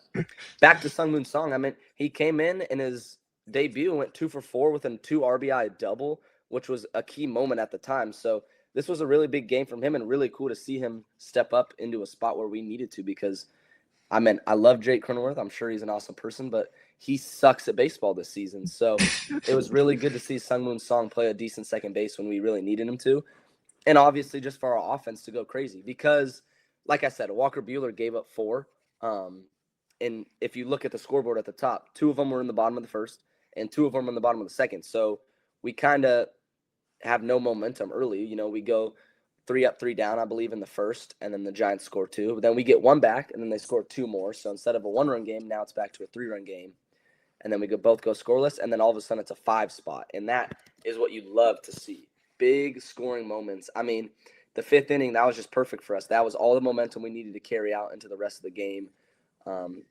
Speaker 2: back to Sungmoon Song. I mean, he came in his debut and went 2 for 4 with a 2 RBI double, which was a key moment at the time. So this was a really big game from him, and really cool to see him step up into a spot where we needed to, because I mean, I love Jake Cronenworth. I'm sure he's an awesome person, but he sucks at baseball this season. So it was really good to see Sungmoon Song play a decent second base when we really needed him to. And obviously just for our offense to go crazy, because like I said, Walker Buehler gave up 4. And if you look at the scoreboard at the top, 2 of them were in the bottom of the first and 2 of them were in the bottom of the second. So we kind of have no momentum early. You know, we go 3 up, 3 down, I believe, in the first, and then the Giants score 2. But then we get 1 back, and then they score 2 more. So instead of a 1-run game, now it's back to a 3-run game. And then we both go scoreless, and then all of a sudden it's a 5 spot. And that is what you love to see. Big scoring moments. I mean, the 5th inning, that was just perfect for us. That was all the momentum we needed to carry out into the rest of the game.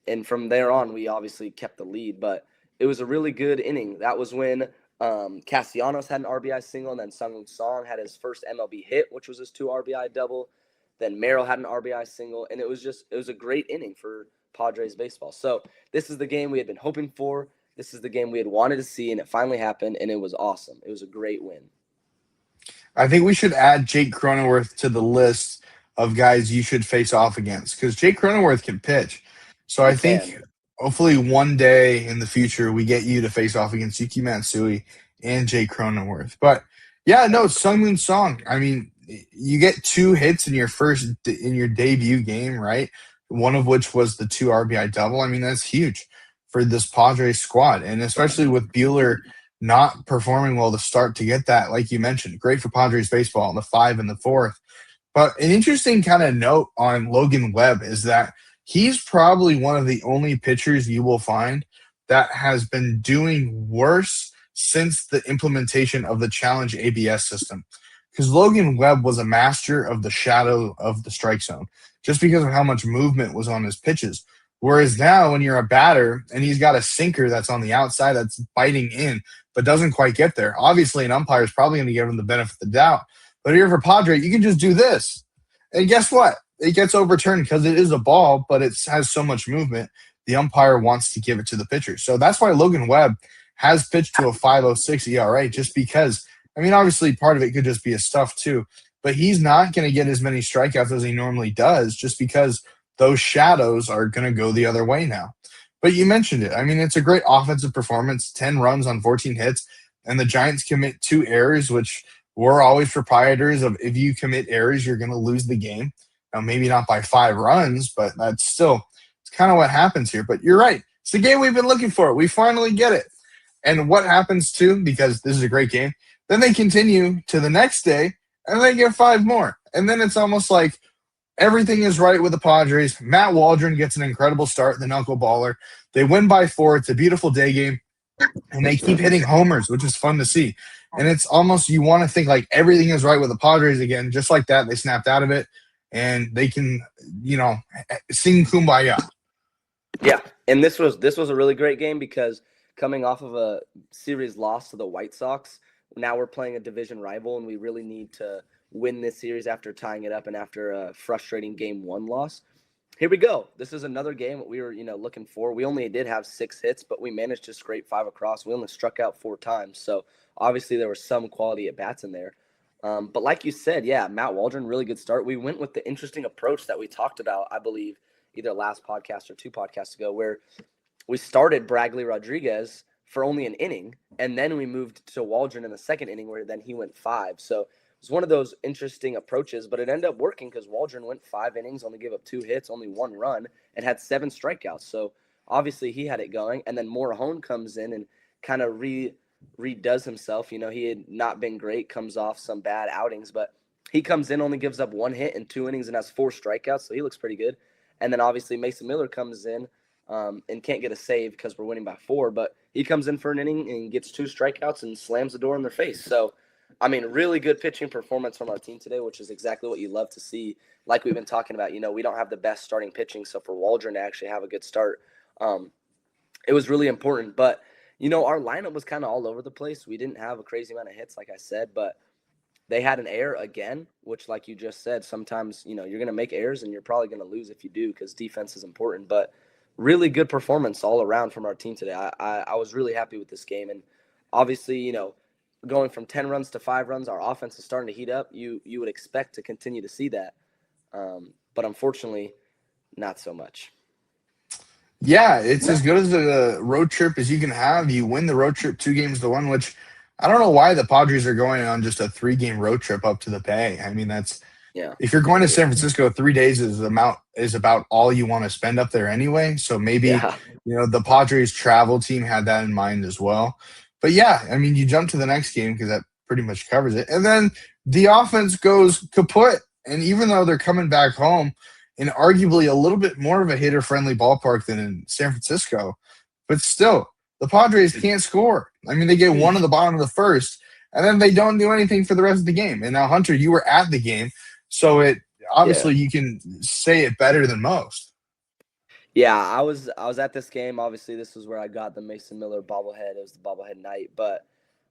Speaker 2: And from there on, we obviously kept the lead. But it was a really good inning. That was when Castellanos had an RBI single, and then Sungwoon Song had his first MLB hit, which was his 2 RBI double. Then Merrill had an RBI single, and it was a great inning for Padres baseball. So this is the game we had been hoping for. This is the game we had wanted to see, and it finally happened, and it was awesome. It was a great win.
Speaker 1: I think we should add Jake Cronenworth to the list of guys you should face off against, because Jake Cronenworth can pitch. So I think hopefully one day in the future we get you to face off against Yuki Matsui and Jake Cronenworth. But yeah, no, Sungmoon Song. I mean, you get 2 hits in your debut game, right? One of which was the 2 RBI double. I mean, that's huge for this Padres squad, and especially with Buehler not performing well to start, to get that, like you mentioned, great for Padres baseball in the 5 and the 4th. But an interesting kind of note on Logan Webb is that he's probably one of the only pitchers you will find that has been doing worse since the implementation of the Challenge ABS system. Because Logan Webb was a master of the shadow of the strike zone, just because of how much movement was on his pitches. Whereas now, when you're a batter and he's got a sinker that's on the outside that's biting in, but doesn't quite get there, obviously an umpire is probably going to give him the benefit of the doubt. But here for Padre, you can just do this. And guess what? It gets overturned because it is a ball, but it has so much movement. The umpire wants to give it to the pitcher. So that's why Logan Webb has pitched to a 5.06 ERA, just because, I mean, obviously part of it could just be his stuff too, but he's not going to get as many strikeouts as he normally does, just because those shadows are going to go the other way now. But you mentioned it. I mean, it's a great offensive performance, 10 runs on 14 hits, and the Giants commit 2 errors, which we're always proprietors of. If you commit errors, you're going to lose the game. Now, maybe not by 5 runs, but that's still, it's kind of what happens here. But you're right. It's the game we've been looking for. We finally get it. And what happens too, because this is a great game, then they continue to the next day, and they get 5 more. And then it's almost like everything is right with the Padres. Matt Waldron gets an incredible start, the knuckleballer. They win by 4. It's a beautiful day game, and they keep hitting homers, which is fun to see. And it's almost, you want to think like everything is right with the Padres again. Just like that, they snapped out of it, and they can, sing Kumbaya.
Speaker 2: Yeah, and this was a really great game, because coming off of a series loss to the White Sox, now we're playing a division rival, and we really need to win this series after tying it up and after a frustrating Game 1 loss. Here we go. This is another game that we were, looking for. We only did have 6 hits, but we managed to scrape 5 across. We only struck out 4 times, so obviously there was some quality at bats in there. But like you said, yeah, Matt Waldron, really good start. We went with the interesting approach that we talked about, I believe, either last podcast or 2 podcasts ago, where we started Bradley Rodriguez for only an inning, and then we moved to Waldron in the second inning, where then he went 5. So it was one of those interesting approaches, but it ended up working because Waldron went 5 innings, only gave up 2 hits, only 1 run, and had 7 strikeouts. So obviously he had it going. And then Morejon comes in and kind of redoes himself. He had not been great, comes off some bad outings, but he comes in, only gives up 1 hit in 2 innings and has 4 strikeouts. So he looks pretty good. And then obviously Mason Miller comes in and can't get a save because we're winning by 4, but he comes in for an inning and gets 2 strikeouts and slams the door in their face. So, I mean, really good pitching performance from our team today, which is exactly what you love to see. Like we've been talking about, we don't have the best starting pitching, so for Waldron to actually have a good start, it was really important. But, our lineup was kind of all over the place. We didn't have a crazy amount of hits, like I said, but they had an error again, which, like you just said, sometimes, you're going to make errors and you're probably going to lose if you do, because defense is important. But really good performance all around from our team today. I was really happy with this game. And obviously, going from 10 runs to 5 runs, our offense is starting to heat up. You would expect to continue to see that. But unfortunately, not so much.
Speaker 1: Yeah, it's as good as a road trip as you can have. You win the road trip 2 games to 1, which I don't know why the Padres are going on just a 3 game road trip up to the Bay. I mean, that's
Speaker 2: Yeah.
Speaker 1: if you're going to San Francisco, 3 days is about all you want to spend up there anyway. So maybe
Speaker 2: Yeah.
Speaker 1: the Padres travel team had that in mind as well. But yeah, I mean, you jump to the next game because that pretty much covers it, and then the offense goes kaput. And even though they're coming back home in arguably a little bit more of a hitter friendly ballpark than in San Francisco, but still, the Padres can't score. I mean, they get one in the bottom of the first, and then they don't do anything for the rest of the game. And now, Hunter, you were at the game. So it obviously you can say it better than most.
Speaker 2: Yeah, I was at this game. Obviously, this is where I got the Mason Miller bobblehead. It was the bobblehead night. But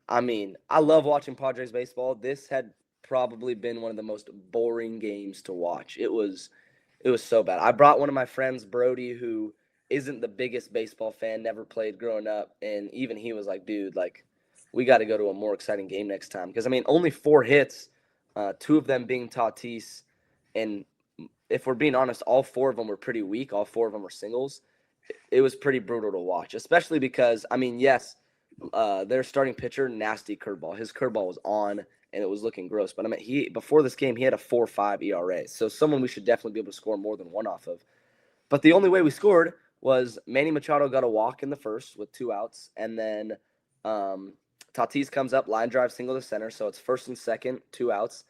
Speaker 2: I mean, I love watching Padres baseball. This had probably been one of the most boring games to watch. It was so bad. I brought one of my friends, Brody, who isn't the biggest baseball fan, never played growing up, and even he was like, "Dude, like, we got to go to a more exciting game next time." Because I mean, only 4 hits, 2 of them being Tatis, and if we're being honest, all 4 of them were pretty weak. All 4 of them were singles. It was pretty brutal to watch, especially because I mean, yes, their starting pitcher, nasty curveball. His curveball was on, and it was looking gross. But I mean, before this game, he had a 4.5 ERA, so someone we should definitely be able to score more than one off of. But the only way we scored was Manny Machado got a walk in the first with 2 outs, and then Tatis comes up, line drive, single to center, so it's first and second, 2 outs.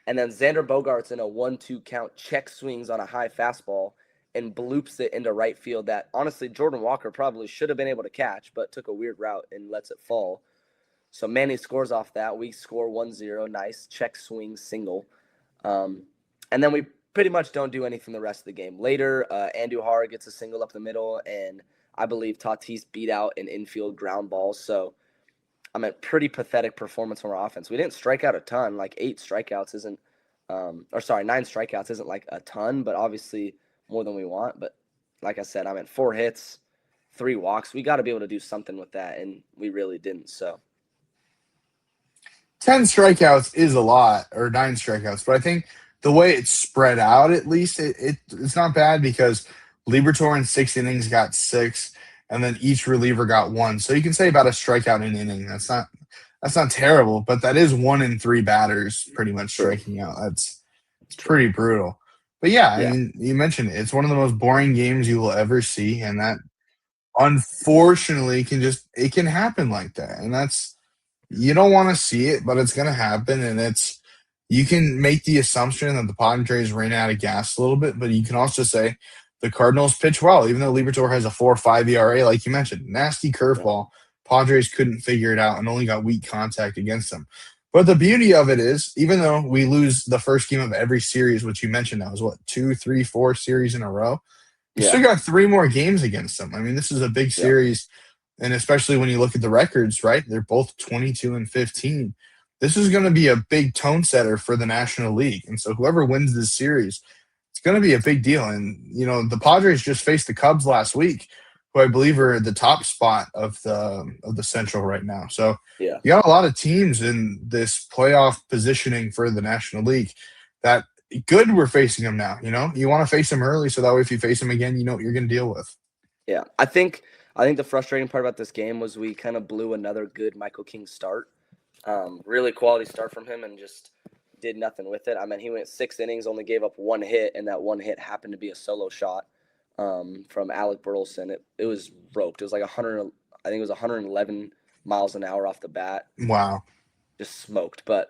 Speaker 2: And then Xander Bogaerts in a 1-2 count check swings on a high fastball and bloops it into right field that honestly Jordan Walker probably should have been able to catch, but took a weird route and lets it fall. So Manny scores off that. We score 1-0. Nice check swing single. And then we pretty much don't do anything the rest of the game. Later, Andujar gets a single up the middle, and I believe Tatis beat out an infield ground ball. So I mean, pretty pathetic performance from our offense. We didn't strike out a ton. Like 9 strikeouts isn't like a ton, but obviously more than we want. But like I said, I mean, 4 hits, 3 walks. We got to be able to do something with that, and we really didn't. So
Speaker 1: 10 strikeouts is a lot, or 9 strikeouts, but I think the way it's spread out, at least, it's not bad because Libertor in 6 innings got 6, and then each reliever got 1. So you can say about a strikeout an inning. That's not terrible, but that is 1 in 3 batters pretty much striking out. It's pretty brutal. But yeah, I mean, you mentioned it. It's one of the most boring games you will ever see, and that unfortunately it can happen like that. And that's you don't want to see it, but it's going to happen. And you can make the assumption that the Padres ran out of gas a little bit, but you can also say the Cardinals pitch well, even though Libertor has a 4.5 ERA, like you mentioned, nasty curveball. Padres couldn't figure it out and only got weak contact against them. But the beauty of it is, even though we lose the first game of every series, which you mentioned now is what, 2, 3, 4 series in a row, you still got 3 more games against them. I mean, this is a big series. And especially when you look at the records, right? They're both 22 and 15. This is going to be a big tone setter for the National League. And so whoever wins this series, it's going to be a big deal. And, the Padres just faced the Cubs last week, who I believe are the top spot of the Central right now. So you got a lot of teams in this playoff positioning for the National League that good we're facing them now. You want to face them early so that way if you face them again, you know what you're going to deal with.
Speaker 2: Yeah, I think the frustrating part about this game was we kind of blew another good Michael King start. Really quality start from him and just did nothing with it. I mean, he went 6 innings, only gave up 1 hit, and that 1 hit happened to be a solo shot from Alec Burleson. It was roped. It was like 111 miles an hour off the bat.
Speaker 1: Wow.
Speaker 2: Just smoked. But,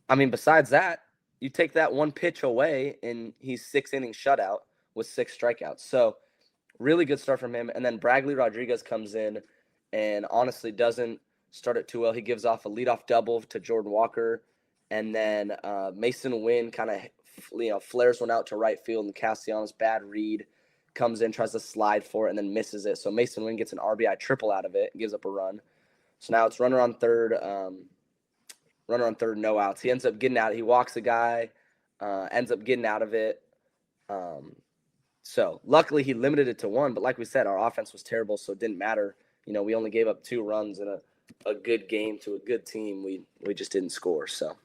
Speaker 2: I mean, besides that, you take that 1 pitch away, and he's 6 innings shutout with 6 strikeouts. So, really good start from him. And then Bradley Rodriguez comes in and honestly doesn't start it too well. He gives off a leadoff double to Jordan Walker. And then Mason Wynn kind of flares one out to right field. And Castellanos, bad read, comes in, tries to slide for it, and then misses it. So Mason Wynn gets an RBI triple out of it and gives up a run. So now it's runner on third, no outs. He ends up getting out. He walks a guy, ends up getting out of it. So luckily he limited it to 1, but like we said, our offense was terrible, so it didn't matter. We only gave up 2 runs in a a good game to a good team, we just didn't score. So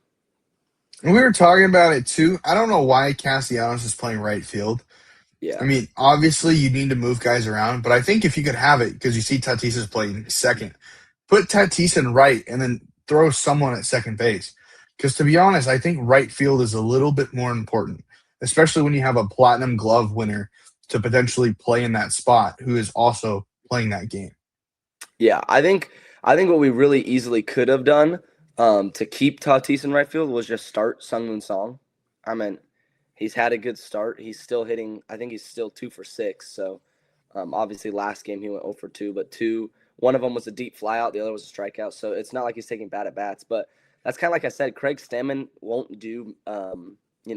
Speaker 1: And we were talking about it too. I don't know why Castellanos is playing right field. I
Speaker 2: yeah,
Speaker 1: mean, obviously you need to move guys around, but I think if you could have it, because you see Tatis is playing second, put Tatis in right and then throw someone at second base. Because to be honest, I think right field is a little bit more important, especially when you have a platinum glove winner to potentially play in that spot who is also playing that game.
Speaker 2: yeah. I think what we really easily could have done to keep Tatis in right field was just start Sungmoon Song. I mean, he's had a good start. He's still hitting. I think he's still 2 for 6. So obviously last game he went 0 for 2, but two. One of them was a deep flyout. The other was a strikeout. So it's not like he's taking bad at bats. But that's kind of like I said. Craig Stammen won't do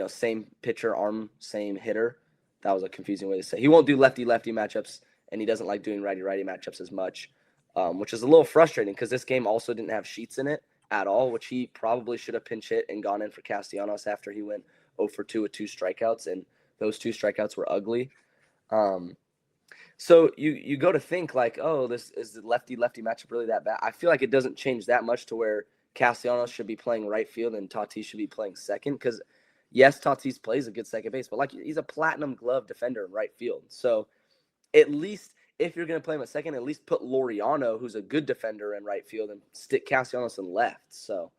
Speaker 2: same pitcher arm, same hitter. That was a confusing way to say. He won't do lefty lefty matchups, and he doesn't like doing righty righty matchups as much, which is a little frustrating because this game also didn't have Sheets in it at all, which he probably should have pinch hit and gone in for Castellanos after he went 0 for 2 with 2 strikeouts, and those 2 strikeouts were ugly. Um, so you go to think like, oh, this is the lefty lefty matchup really that bad? I feel like it doesn't change that much to where Castellanos should be playing right field and Tatis should be playing second because yes, Tatis plays a good second base, but like he's a platinum glove defender in right field. So at least if you're going to play him at second, at least put Laureano, who's a good defender, in right field and stick Castellanos in left. So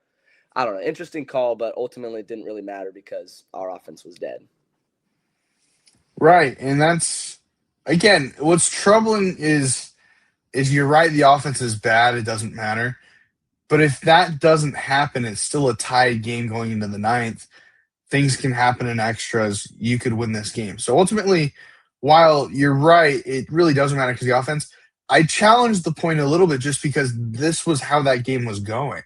Speaker 2: I don't know. Interesting call, but ultimately it didn't really matter because our offense was dead.
Speaker 1: Right. And that's again, what's troubling is you're right, the offense is bad, it doesn't matter. But if that doesn't happen, it's still a tied game going into the ninth. Things can happen in extras. You could win this game. So ultimately, while you're right, it really doesn't matter because the offense. I challenged the point a little bit just because this was how that game was going.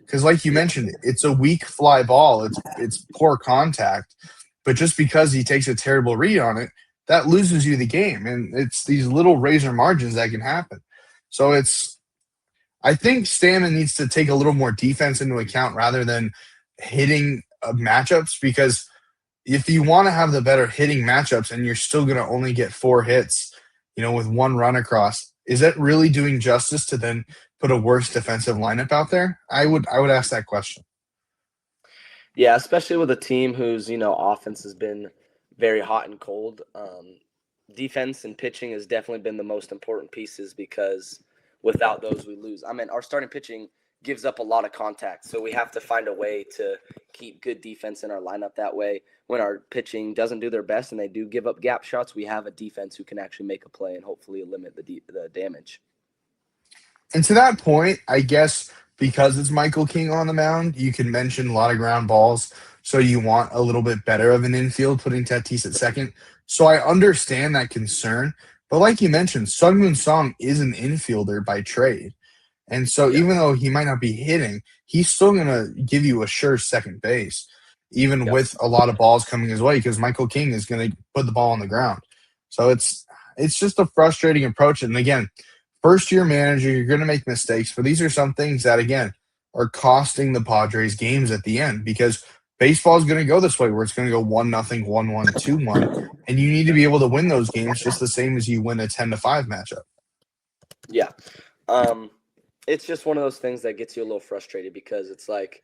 Speaker 1: Because, like you
Speaker 2: Yeah.
Speaker 1: mentioned, it's a weak fly ball. It's poor contact, but just because he takes a terrible read on it, that loses you the game. And it's these little razor margins that can happen. So it's I think Stammen needs to take a little more defense into account rather than hitting matchups because if you want to have the better hitting matchups and you're still going to only get 4 hits, with one run across, is that really doing justice to then put a worse defensive lineup out there? I would ask that question.
Speaker 2: Yeah, especially with a team whose offense has been very hot and cold. Defense and pitching has definitely been the most important pieces because without those we lose. I mean, our starting pitching gives up a lot of contact, so we have to find a way to keep good defense in our lineup. That way, when our pitching doesn't do their best and they do give up gap shots, we have a defense who can actually make a play and hopefully limit the damage.
Speaker 1: And to that point, I guess because it's Michael King on the mound, you can mention a lot of ground balls. So you want a little bit better of an infield, putting Tatis at second. So I understand that concern. But like you mentioned, Sungmoon Song is an infielder by trade. And so
Speaker 2: Yeah.
Speaker 1: even though he might not be hitting, he's still going to give you a sure second base, even
Speaker 2: Yep.
Speaker 1: with a lot of balls coming his way, because Michael King is going to put the ball on the ground. So it's just a frustrating approach. And again, first year manager, you're going to make mistakes, but these are some things that again are costing the Padres games at the end because baseball is going to go this way, where it's going to go 1-0, 1-1, 2-1, and you need to be able to win those games just the same as you win a 10-5 matchup.
Speaker 2: Yeah. Um, it's just one of those things that gets you a little frustrated because it's like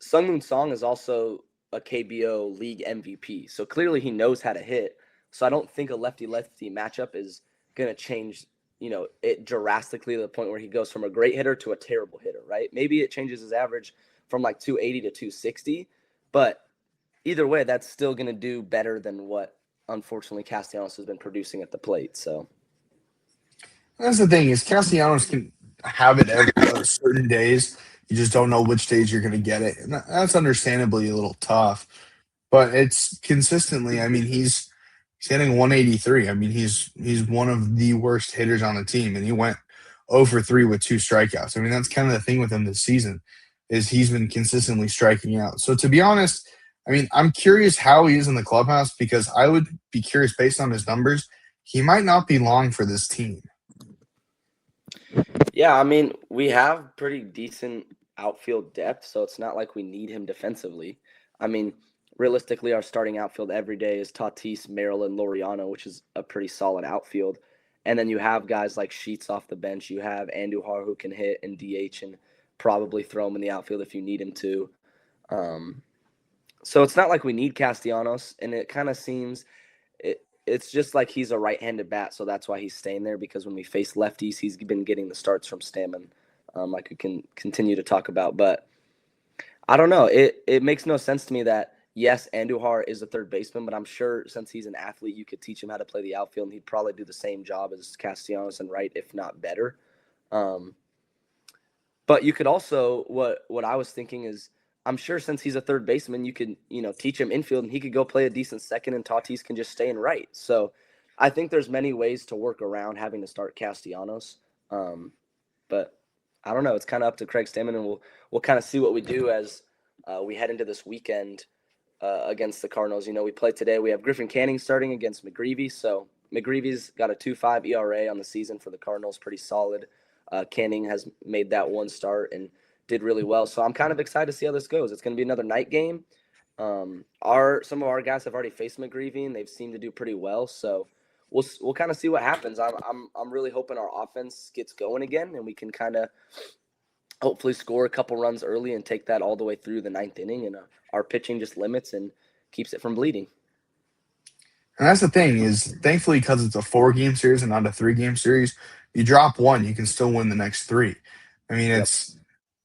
Speaker 2: Sungmoon Song is also a KBO league MVP. So clearly he knows how to hit. So I don't think a lefty lefty matchup is going to change, it drastically to the point where he goes from a great hitter to a terrible hitter, right? Maybe it changes his average from like 280 to 260, but either way, that's still going to do better than what unfortunately Castellanos has been producing at the plate. So
Speaker 1: That's the thing is Castellanos can have it every certain days. You just don't know which days you're going to get it, and that's understandably a little tough. But it's consistently. I mean, he's hitting 183. I mean, he's one of the worst hitters on the team, and he went 0 for 3 with 2 strikeouts. I mean, that's kind of the thing with him this season is he's been consistently striking out. So to be honest, I mean, I'm curious how he is in the clubhouse because I would be curious based on his numbers. He might not be long for this team.
Speaker 2: yeah, I mean, we have pretty decent outfield depth, so it's not like we need him defensively. I mean, realistically, our starting outfield every day is Tatis, Merrill, and Laureano, which is a pretty solid outfield. And then you have guys like Sheets off the bench. You have Andujar who can hit and DH and probably throw him in the outfield if you need him to. So it's not like we need Castellanos, and it kind of seems it's just like he's a right-handed bat, so that's why he's staying there, because when we face lefties, he's been getting the starts from Stammen, like we can continue to talk about. But I don't know. It makes no sense to me that, yes, Andujar is a third baseman, but I'm sure since he's an athlete, you could teach him how to play the outfield, and he'd probably do the same job as Castellanos and right, if not better. But you could also, what I was thinking is, I'm sure since he's a third baseman, you could, teach him infield, and he could go play a decent second, and Tatis can just stay in right. So I think there's many ways to work around having to start Castellanos. But I don't know. It's kind of up to Craig Stammen, and we'll kind of see what we do as we head into this weekend against the Cardinals. We play today. We have Griffin Canning starting against McGreevy. So McGreevy's got a 2.5 ERA on the season for the Cardinals, pretty solid. Canning has made that one start and did really well. So I'm kind of excited to see how this goes. It's going to be another night game. Some of our guys have already faced McGreevy, and they've seemed to do pretty well. So we'll kind of see what happens. I'm really hoping our offense gets going again, and we can kind of hopefully score a couple runs early and take that all the way through the ninth inning. And our pitching just limits and keeps it from bleeding.
Speaker 1: And that's the thing is, thankfully, because it's a 4-game series and not a 3-game series, you drop one, you can still win the next 3. I mean, it's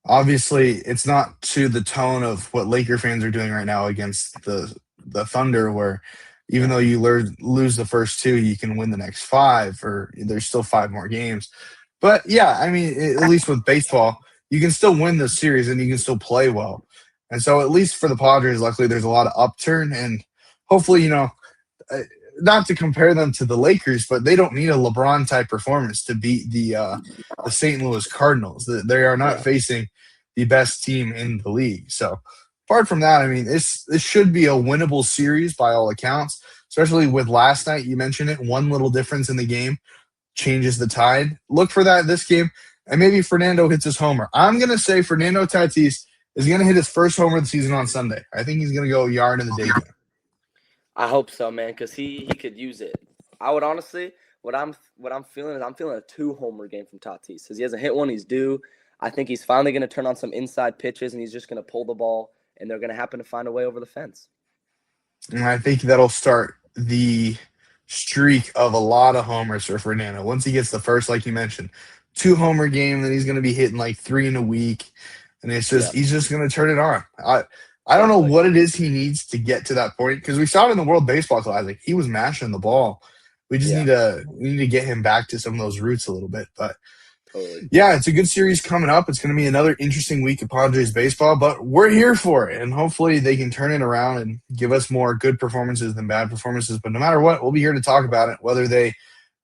Speaker 1: obviously it's not to the tone of what Laker fans are doing right now against the Thunder, where even though you lose the first 2, you can win the next 5, or there's still 5 more games. But yeah, I mean, at least with baseball, you can still win the series and you can still play well. And so at least for the Padres, luckily, there's a lot of upturn, and hopefully, not to compare them to the Lakers, but they don't need a LeBron-type performance to beat the St. Louis Cardinals. They are not facing the best team in the league. So apart from that, I mean, this should be a winnable series by all accounts, especially with last night. You mentioned it. One little difference in the game changes the tide. Look for that this game, and maybe Fernando hits his homer. I'm going to say Fernando Tatis is going to hit his first homer of the season on Sunday. I think he's going to go yard in the day game.
Speaker 2: I hope so, man, because he could use it. I would honestly, what I'm feeling is I'm feeling a 2-homer game from Tatis, because he hasn't hit one. He's due. I think he's finally going to turn on some inside pitches, and he's just going to pull the ball, and they're going to happen to find a way over the fence.
Speaker 1: And I think that'll start the streak of a lot of homers for Fernando. Once he gets the first, like you mentioned, 2-homer game, then he's going to be hitting like 3 in a week, and it's just he's just going to turn it on. I don't know what it is he needs to get to that point, because we saw it in the World Baseball Classic. He was mashing the ball. We just need to get him back to some of those roots a little bit. But yeah, it's a good series coming up. It's going to be another interesting week of Padres baseball, but we're here for it, and hopefully they can turn it around and give us more good performances than bad performances. But no matter what, we'll be here to talk about it, whether they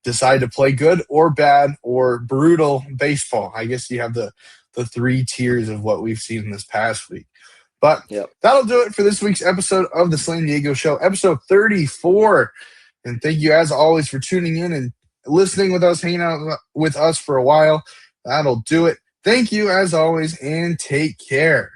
Speaker 1: decide to play good or bad or brutal baseball. I guess you have the 3 tiers of what we've seen in this past week. But that'll do it for this week's episode of the Slam Diego Show, episode 34. And thank you, as always, for tuning in and listening with us, hanging out with us for a while. That'll do it. Thank you, as always, and take care.